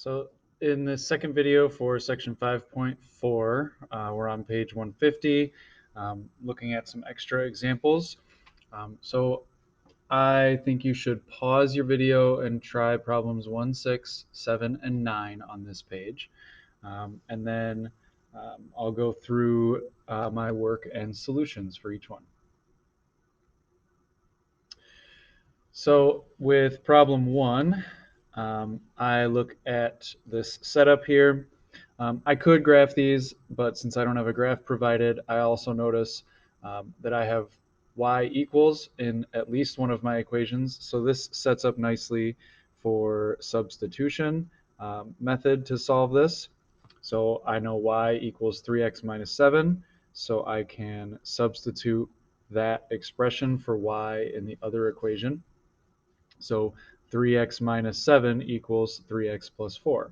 So in this second video for section 5.4, we're on page 150, looking at some extra examples. So I think you should pause your video and try problems 1, 6, 7, and 9 on this page. And then I'll go through my work and solutions for each one. So with problem 1, I look at this setup here. I could graph these, but since I don't have a graph provided, I also notice that I have y equals in at least one of my equations. So this sets up nicely for substitution method to solve this. So I know y equals 3x minus 7, so I can substitute that expression for y in the other equation. So 3x minus 7 equals 3x plus 4.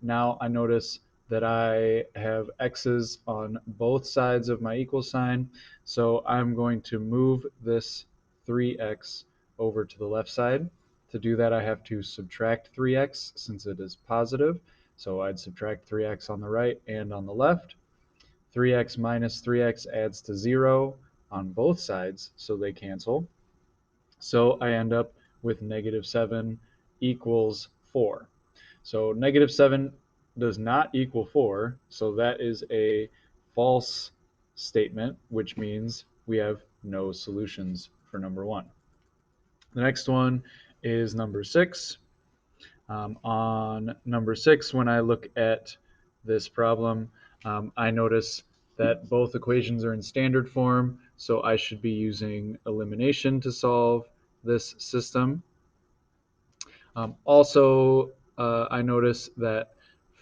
Now I notice that I have x's on both sides of my equal sign, so I'm going to move this 3x over to the left side. To do that, I have to subtract 3x since it is positive, so I'd subtract 3x on the right and on the left. 3x minus 3x adds to 0 on both sides, so they cancel. So I end up with negative 7 equals 4. So negative 7 does not equal 4, so that is a false statement, which means we have no solutions for number 1. The next one is number 6. On number 6, when I look at this problem, I notice that both equations are in standard form, so I should be using elimination to solve this system. Also, I notice that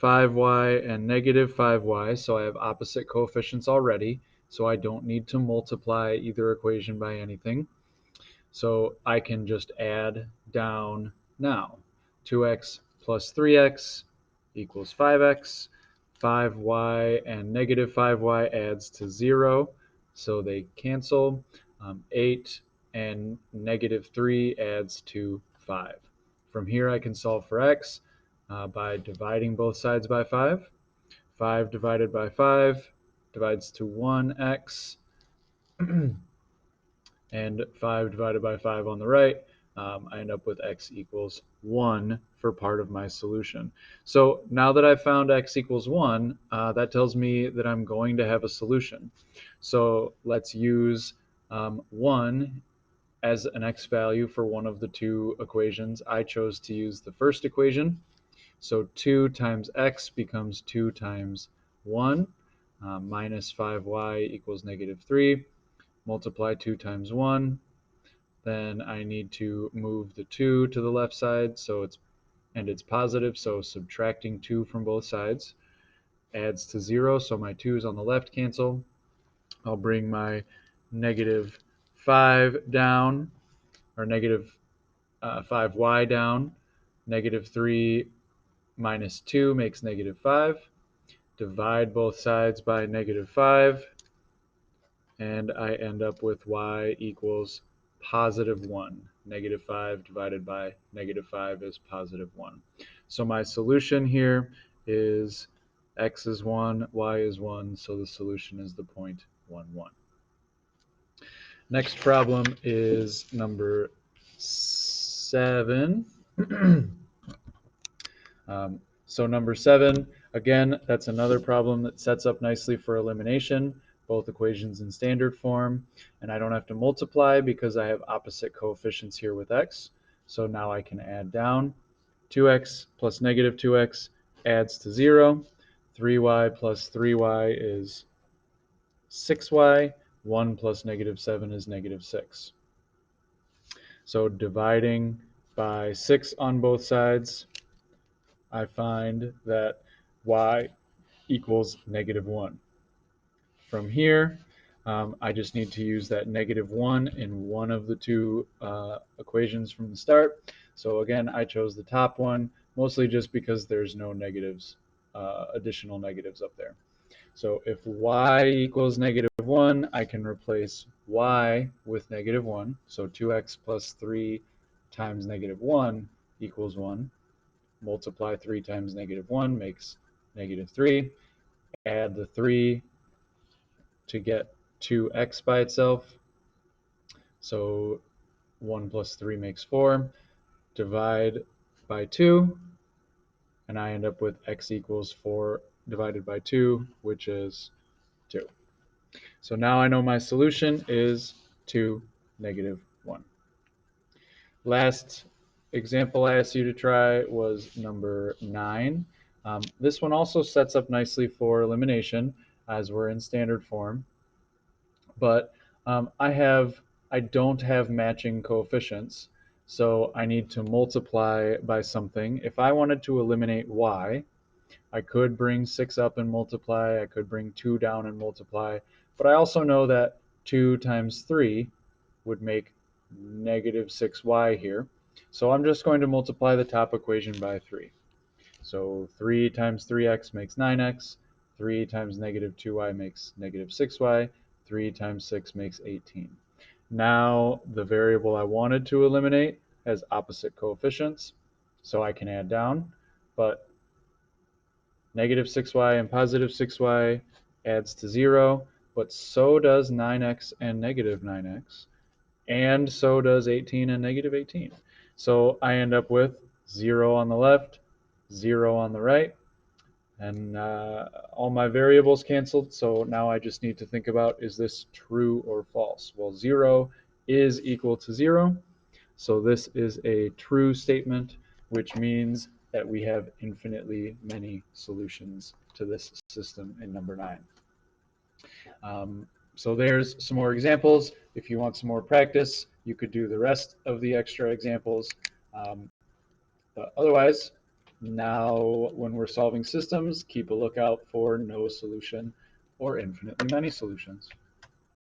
5y and negative 5y, so I have opposite coefficients already, so I don't need to multiply either equation by anything. So I can just add down now. 2x plus 3x equals 5x. 5y and negative 5y adds to 0, so they cancel. 8 and negative 3 adds to 5. From here, I can solve for x by dividing both sides by 5. 5 divided by 5 divides to 1x. And 5 divided by 5 on the right, I end up with x equals 1 for part of my solution. So now that I've found x equals 1, that tells me that I'm going to have a solution. So let's use 1 as an x value for one of the two equations. I chose to use the first equation. So 2 times x becomes 2 times 1, minus 5y equals negative 3. Multiply 2 times 1. Then I need to move the 2 to the left side, so it's positive, so subtracting 2 from both sides adds to 0, so my 2's on the left cancel. I'll bring my negative 5 down, or negative 5y down. Negative 3 minus 2 makes negative 5. Divide both sides by negative 5, and I end up with y equals positive 1. Negative 5 divided by negative 5 is positive 1. So my solution here is x is 1, y is 1, so the solution is the point 1, 1. Next problem is number 7. So number 7, again, that's another problem that sets up nicely for elimination, both equations in standard form, and I don't have to multiply because I have opposite coefficients here with x. So now I can add down. 2x plus negative 2x adds to 0. 3y plus 3y is 6y. 1 plus negative 7 is negative 6. So dividing by 6 on both sides, I find that y equals negative 1. From here, I just need to use that negative 1 in one of the two equations from the start. So again, I chose the top one, mostly just because there's no negatives, additional negatives up there. So if y equals negative 1, I can replace y with negative 1. So 2x plus 3 times negative 1 equals 1. multiply 3 times -1 makes -3. Add the 3 to get 2x by itself. So 1 plus 3 makes 4. Divide by 2, and I end up with x equals 4 divided by 2, which is 2. So now I know my solution is 2, -1. Last example I asked you to try was number 9. This one also sets up nicely for elimination as we're in standard form, but I don't have matching coefficients, so I need to multiply by something. If I wanted to eliminate y, I could bring 6 up and multiply, I could bring 2 down and multiply, but I also know that 2 times 3 would make -6y here. So I'm just going to multiply the top equation by 3. So 3 times 3x makes 9x, 3 times -2y makes -6y, 3 times 6 makes 18. Now the variable I wanted to eliminate has opposite coefficients, so I can add down, but -6y and +6y adds to 0, but so does 9x and -9x, and so does 18 and -18. So I end up with 0 on the left, 0 on the right, and all my variables canceled. So now I just need to think about, is this true or false? Well, 0 is equal to 0. So this is a true statement, which means that we have infinitely many solutions to this system in number 9. So there's some more examples. If you want some more practice, you could do the rest of the extra examples. But otherwise, now when we're solving systems, keep a lookout for no solution or infinitely many solutions.